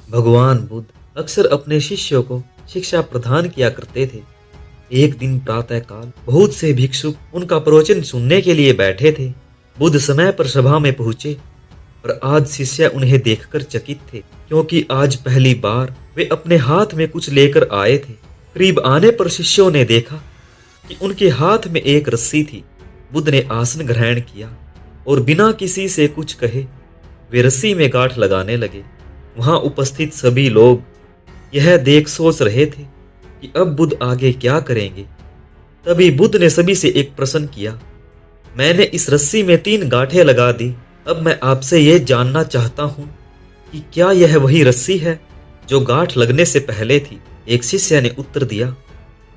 भगवान बुद्ध अक्सर अपने शिष्यों को शिक्षा प्रदान किया करते थे। एक दिन प्रातःकाल बहुत से भिक्षुक उनका प्रवचन सुनने के लिए बैठे थे। बुद्ध समय पर सभा में पहुंचे, पर आज शिष्य उन्हें देखकर चकित थे, क्योंकि आज पहली बार वे अपने हाथ में कुछ लेकर आए थे। करीब आने पर शिष्यों ने देखा कि उनके हाथ में एक रस्सी थी। बुद्ध ने आसन ग्रहण किया और बिना किसी से कुछ कहे वे रस्सी में गांठ लगाने लगे। वहां उपस्थित सभी लोग यह देख सोच रहे थे कि अब बुद्ध आगे क्या करेंगे। तभी बुद्ध ने सभी से एक प्रश्न किया, मैंने इस रस्सी में 3 गांठें लगा दी। अब मैं आपसे यह जानना चाहता हूं कि क्या यह वही रस्सी है जो गांठ लगने से पहले थी। एक शिष्य ने उत्तर दिया,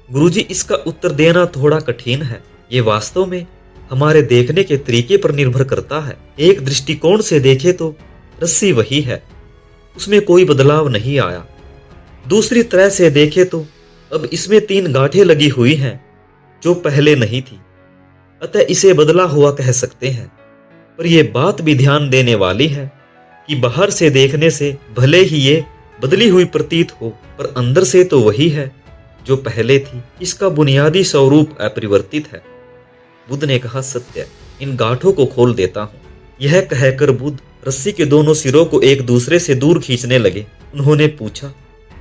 गुरुजी, इसका उत्तर देना थोड़ा कठिन है। ये वास्तव में हमारे देखने के तरीके पर निर्भर करता है। एक दृष्टिकोण से देखे तो रस्सी वही है, उसमें कोई बदलाव नहीं आया। दूसरी तरह से देखे तो अब इसमें 3 गांठें लगी हुई हैं जो पहले नहीं थी, अतः इसे बदला हुआ कह सकते हैं। पर यह बात भी ध्यान देने वाली है कि बाहर से देखने से भले ही ये बदली हुई प्रतीत हो, पर अंदर से तो वही है जो पहले थी। इसका बुनियादी स्वरूप अपरिवर्तित है। बुद्ध ने कहा, सत्य, इन गांठों को खोल देता हूं। यह कहकर बुद्ध रस्सी के दोनों सिरों को एक दूसरे से दूर खींचने लगे। उन्होंने पूछा,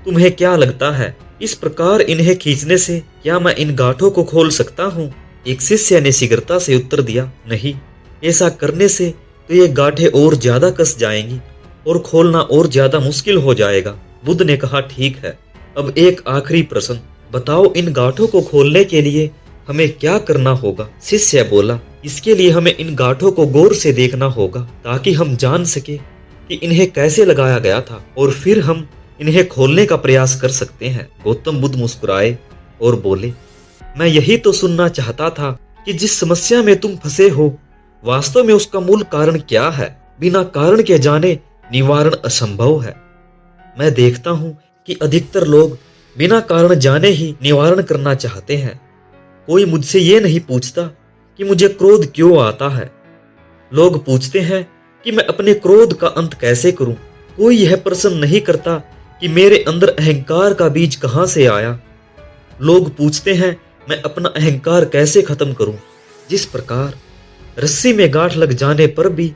तुम्हें क्या लगता है, इस प्रकार इन्हें खींचने से क्या मैं इन गांठों को खोल सकता हूँ? एक शिष्य ने शीघ्रता से उत्तर दिया, नहीं, ऐसा करने से तो ये गांठें और ज्यादा कस जाएंगी और खोलना और ज्यादा मुश्किल हो जाएगा। बुद्ध ने कहा, ठीक है, अब एक आखिरी प्रश्न, बताओ इन गांठों को खोलने के लिए हमें क्या करना होगा? शिष्य बोला, इसके लिए हमें इन गांठों को गौर से देखना होगा ताकि हम जान सके कि इन्हें कैसे लगाया गया था, और फिर हम इन्हें खोलने का प्रयास कर सकते हैं। गौतम बुद्ध मुस्कुराए और बोले, मैं यही तो सुनना चाहता था कि जिस समस्या में तुम फंसे हो वास्तव में उसका मूल कारण क्या है। बिना कारण के जाने निवारण असंभव है। मैं देखता हूं कि अधिकतर लोग बिना कारण जाने ही निवारण करना चाहते हैं। कोई मुझसे ये नहीं पूछता कि मुझे क्रोध क्यों आता है। लोग पूछते हैं कि मैं अपने क्रोध का अंत कैसे करूं। कोई यह प्रश्न नहीं करता कि मेरे अंदर अहंकार का बीज कहां से आया। लोग पूछते हैं मैं अपना अहंकार कैसे खत्म करूं। जिस प्रकार रस्सी में गांठ लग जाने पर भी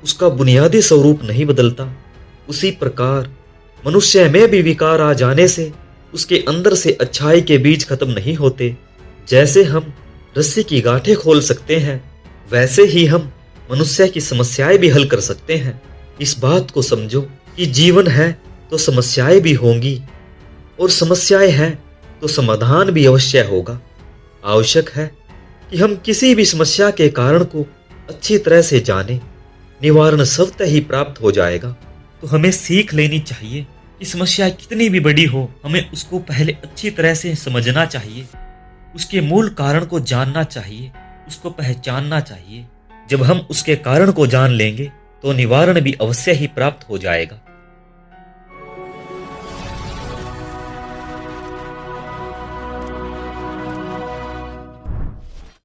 उसका बुनियादी स्वरूप नहीं बदलता, उसी प्रकार मनुष्य में भी विकार आ जाने से उसके अंदर से अच्छाई के बीज खत्म नहीं होते। जैसे हम रस्सी की गांठें खोल सकते हैं, वैसे ही हम मनुष्य की समस्याएं भी हल कर सकते हैं। इस बात को समझो कि जीवन है तो समस्याएं भी होंगी, और समस्याएं हैं तो समाधान भी अवश्य होगा। आवश्यक है कि हम किसी भी समस्या के कारण को अच्छी तरह से जानें। निवारण स्वतः ही प्राप्त हो जाएगा। तो हमें सीख लेनी चाहिए कि समस्या कितनी भी बड़ी हो, हमें उसको पहले अच्छी तरह से समझना चाहिए, उसके मूल कारण को जानना चाहिए, उसको पहचानना चाहिए। जब हम उसके कारण को जान लेंगे तो निवारण भी अवश्य ही प्राप्त हो जाएगा।